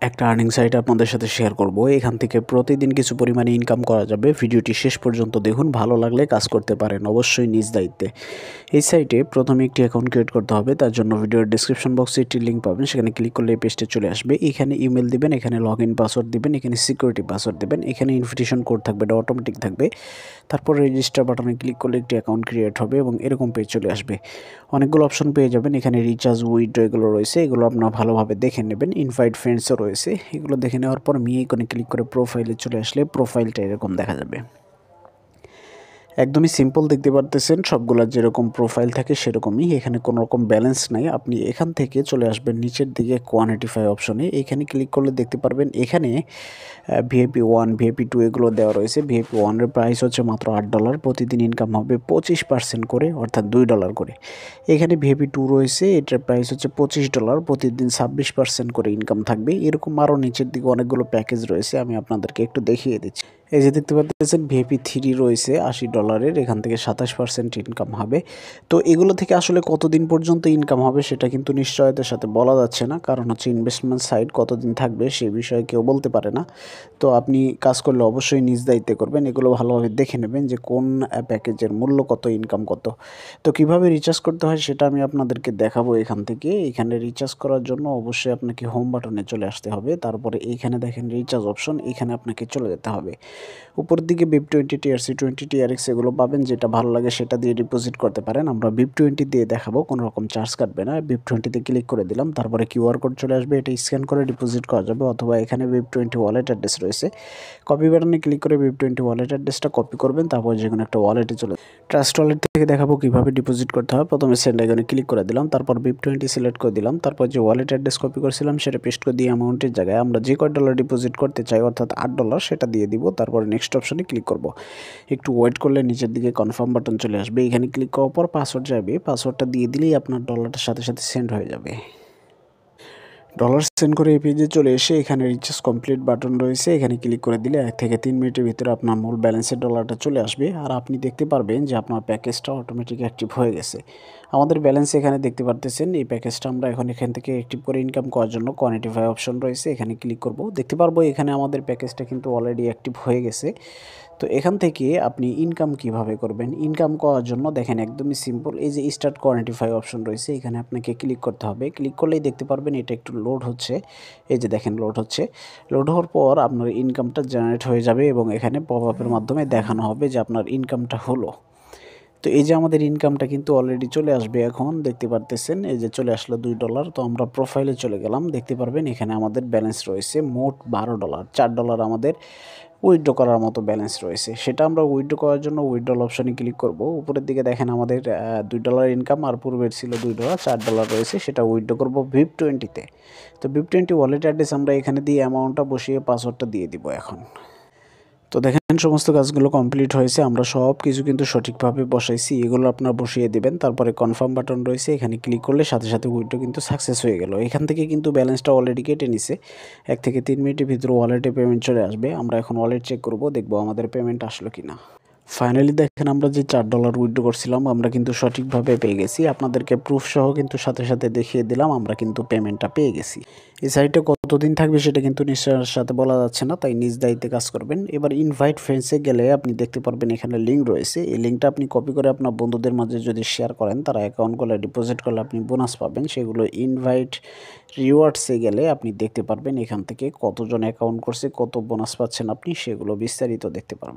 একটা earning site আপনাদের সাথে শেয়ার করব। এখান থেকে প্রতিদিন কিছু পরিমাণে ইনকাম করা যাবে। ভিডিওটি শেষ পর্যন্ত দেখুন, ভালো লাগলে কাজ করতে পারেন, অবশ্যই নিজ দায়িত্বে। এই সাইটে প্রথমে একটি অ্যাকাউন্ট ক্রিয়েট করতে হবে। তার জন্য ভিডিওর ডেসক্রিপশন বক্সে একটি লিঙ্ক পাবেন, সেখানে ক্লিক করলে এই পেজটা চলে আসবে। এখানে ইমেল দিবেন, এখানে লগ ইন পাসওয়ার্ড দিবেন, এখানে সিকিউরিটি পাসওয়ার্ড দেবেন, এখানে ইনভিটেশন কোড থাকবে, এটা অটোমেটিক থাকবে। তারপর রেজিস্টার বাটনে ক্লিক করলে একটি অ্যাকাউন্ট ক্রিয়েট হবে এবং এরকম পেজ চলে আসবে। অনেকগুলো অপশন পেয়ে যাবেন, এখানে রিচার্জ, উইথড্র এগুলো রয়েছে, এগুলো আপনারা ভালোভাবে দেখে নেবেন। ইনভাইট ফ্রেন্ডসও রয়েছে, এগুলো দেখে নেওয়ার পর মি আইকনে ক্লিক করে প্রোফাইলে চলে আসলে প্রোফাইলটা এরকম দেখা যাবে। একদমই সিম্পল, দেখতে পারতেছেন সবগুলা যেরকম প্রোফাইল থাকে সেরকমই। এখানে কোনো রকম ব্যালেন্স নাই। আপনি এখান থেকে চলে আসবেন নিচের দিকে কোয়ান্টিফাই অপশনে, এখানে ক্লিক করলে দেখতে পারবেন এখানে ভিআইপি 1, ভিআইপি 2 এগুলো দেওয়া রয়েছে। ভিআইপি 1 এর প্রাইস হচ্ছে মাত্র $8, প্রতিদিন ইনকাম হবে 25% করে, অর্থাৎ $2 করে। এখানে ভিআইপি 2 রয়েছে, এটার প্রাইস হচ্ছে $25, প্রতিদিন 26% করে ইনকাম থাকবে। এরকম আরও নিচের দিকে অনেকগুলো প্যাকেজ রয়েছে, আমি আপনাদেরকে একটু দেখিয়ে দিচ্ছি। এই যে দেখতে পাচ্ছেন ভিআইপি 3 রয়েছে $80, এখান থেকে 27% ইনকাম হবে। তো এগুলো থেকে আসলে কতদিন পর্যন্ত ইনকাম হবে সেটা কিন্তু নিশ্চয়তার সাথে বলা যাচ্ছে না, কারণ হচ্ছে ইনভেস্টমেন্ট সাইট কতদিন থাকবে সে বিষয়ে কেউ বলতে পারে না। তো আপনি কাজ করলে অবশ্যই নিজ দায়িত্বে করবেন, এগুলো ভালোভাবে দেখে নেবেন যে কোন প্যাকেজের মূল্য কত, ইনকাম কত। তো কিভাবে রিচার্জ করতে হয় সেটা আমি আপনাদেরকে দেখাবো এখান থেকে। এখানে রিচার্জ করার জন্য অবশ্যই আপনাকে হোম বাটনে চলে আসতে হবে, তারপরে এইখানে দেখেন রিচার্জ অপশন, এখানে আপনাকে চলে যেতে হবে। উপর দিকে BIP20, TRC20, TRX এগুলো পাবেন, যেটা ভালো লাগে সেটা দিয়ে ডিপোজিট করতে পারেন। আমরা BIP20 দিয়ে দেখাবো, কোনো রকম চার্জ কাটবে না। BIP20 ক্লিক করে দিলাম, তারপরে কিউআর কোড চলে আসবে, এটা স্ক্যান করে ডিপোজিট করা যাবে, অথবা এখানে BIP20 ওয়ালেট অ্যাড্রেস রয়েছে, কপি বাটনে ক্লিক করে BIP20 ওয়ালেট অ্যাড্রেসটা কপি করবেন, তারপর যে কোনো একটা ওয়ালেটে চলে ট্রাস্ট ওয়ালেট থেকে দেখাবো কিভাবে ডিপোজিট করতে হয়। প্রথমে সেন্ড আইকনে ক্লিক করে দিলাম, তারপর BIP20 সিলেক্ট করে দিলাম, তারপর যে ওয়ালেট অ্যাড্রেস কপি করেছিলাম সেটা পেস্ট করে দিয়ে অ্যামাউন্টের জায়গায় আমরা যে কয় ডলার ডিপোজিট করতে চাই, অর্থাৎ $8 সেটা দিয়ে দিব। তারপর নেক্সট অপশনে ক্লিক করব। একটু ওয়েট করলে নিচের দিকে কনফার্ম বাটন চলে আসবে, এখানে ক্লিক করার পর পাসওয়ার্ড যাবে, পাসওয়ার্ডটা দিয়ে দিলেই আপনার ডলারটার সাথে সাথে সেন্ড হয়ে যাবে। ডলার সেন্ড করে এই পেজে চলে এসে এখানে রিচার্জ কমপ্লিট বাটন রয়েছে, এখানে ক্লিক করে দিলে 1 থেকে 3 মিনিটের ভিতরে আপনার মূল ব্যালেন্সের ডলারটা চলে আসবে, আর আপনি দেখতে পারবেন যে আপনার প্যাকেজটা অটোমেটিক অ্যাক্টিভ হয়ে গেছে। আমাদের ব্যালেন্স এখানে দেখতে পারতেছেন। এই প্যাকেজটা আমরা এখান থেকে অ্যাক্টিভ করে ইনকাম করার জন্য কোয়ান্টিফাই অপশন রয়েছে, এখানে ক্লিক করব, দেখতে পারবো এখানে আমাদের প্যাকেজটা কিন্তু অলরেডি অ্যাক্টিভ হয়ে গেছে। তো এখান থেকে আপনি ইনকাম কিভাবে করবেন, ইনকাম করার জন্য দেখেন একদমই সিম্পল, এই যে স্টার্ট কোয়ান্টিফাই অপশন রয়েছে, এখানে আপনাকে ক্লিক করতে হবে। ক্লিক করলেই দেখতে পারবেন এটা একটু লোড হচ্ছে, এই যে দেখেন লোড হচ্ছে। লোড হওয়ার পর আপনার ইনকামটা জেনারেট হয়ে যাবে এবং এখানে পপ আপের মাধ্যমে দেখানো হবে যে আপনার ইনকামটা হলো। তো এই যে আমাদের ইনকামটা কিন্তু অলরেডি চলে আসবে, এখন দেখতে পারতেছেন এই যে চলে আসলো $2। তো আমরা প্রোফাইলে চলে গেলাম, দেখতে পারবেন এখানে আমাদের ব্যালেন্স রয়েছে মোট $12, $4 আমাদের উইথড্র করার মতো ব্যালেন্স রয়েছে। সেটা আমরা উইথড্র করার জন্য উইথড্রল অপশনে ক্লিক করব। উপরের দিকে দেখেন আমাদের $2 ইনকাম, আর পূর্বের ছিল $2, $4 রয়েছে, সেটা উইথড্র করব BIP20-তে। তো BIP20 ওয়ালেট অ্যাড্রেস আমরা এখানে দিয়ে অ্যামাউন্টটা বসিয়ে পাসওয়ার্ডটা দিয়ে দিব এখন। তো দেখেন সমস্ত কাজগুলো কমপ্লিট হয়েছে, আমরা সব কিছু কিন্তু সঠিকভাবে বসাইছি, এগুলো আপনারা বসিয়ে দিবেন। তারপরে কনফার্ম বাটন রয়েছে, এখানে ক্লিক করলে সাথে সাথে উইথড্র কিন্তু সাকসেস হয়ে গেল। এখান থেকে কিন্তু ব্যালেন্সটা অলরেডি কেটে নিছে। 1 থেকে 3 মিনিটের ভিতরে ওয়ালেটে পেমেন্ট চলে আসবে। আমরা এখন ওয়ালেট চেক করব, দেখবো আমাদের পেমেন্ট আসলো কিনা। ফাইনালি দেখেন আমরা যে $4 উইথড্র করছিলাম আমরা কিন্তু সঠিকভাবে পেয়ে গেছি। আপনাদেরকে প্রুফ সহ কিন্তু সাথে সাথে দেখিয়ে দিলাম আমরা কিন্তু পেমেন্টটা পেয়ে গেছি। এই সাইটে কতদিন থাকবে সেটা কিন্তু নিশ্চয়ের সাথে বলা যাচ্ছে না, তাই নিজ দায়িত্বে কাজ করবেন। এবার ইনভাইট ফ্রেন্ডসে গেলে আপনি দেখতে পারবেন এখানে লিঙ্ক রয়েছে, এই লিঙ্কটা আপনি কপি করে আপনার বন্ধুদের মাঝে যদি শেয়ার করেন, তারা অ্যাকাউন্ট করলে ডিপোজিট করলে আপনি বোনাস পাবেন। সেগুলো ইনভাইট রিওয়ার্ডসে গেলে আপনি দেখতে পারবেন এখান থেকে কতজন অ্যাকাউন্ট করছে, কত বোনাস পাচ্ছেন আপনি, সেগুলো বিস্তারিত দেখতে পারবেন।